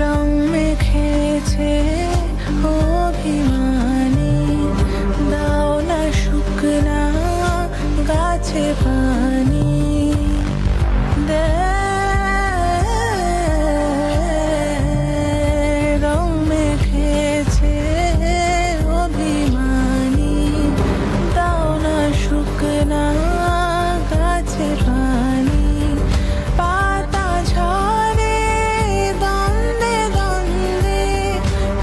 রং মেখেছে অভিমানী, দাও না শুকনা গাছে পানি, রং মেখেছে অভিমানী, দাও না শুকনা গাছে পানি, পাতা ঝরে দ্বন্দ্বে দ্বন্দ্বে,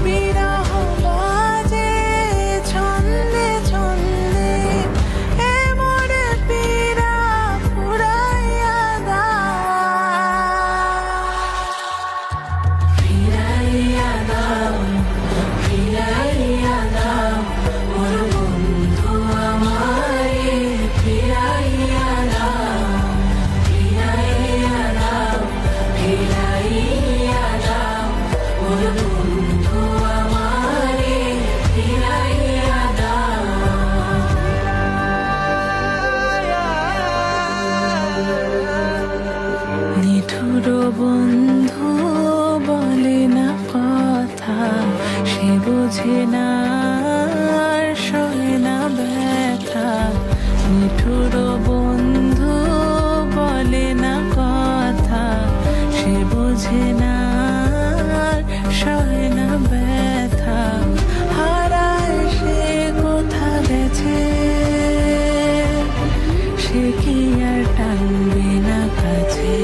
বিরহ বাজে ছন্দে ছন্দে, এ মোর পীড়া ফুরাইয়া দাও, ফিরাইয়া দাও, ফিরাইয়া দাও মোর বন্ধু আমারে, ফিরাইয়া দাও, ফিরাইয়া দাও, ফিরাইয়া দাও মোর বন্ধু আমারে, ফিরাইয়া দাও। নিঠুর বন্ধু বলে না কথা, সে বোঝে না আর সহে না ব্যথা, নিঠুর বন্ধু বলে না কথা, সে বোঝে না আর সহে না ব্যথা, হারায় সে কোথা গেছে, সে কি আর টানবে না কাছে।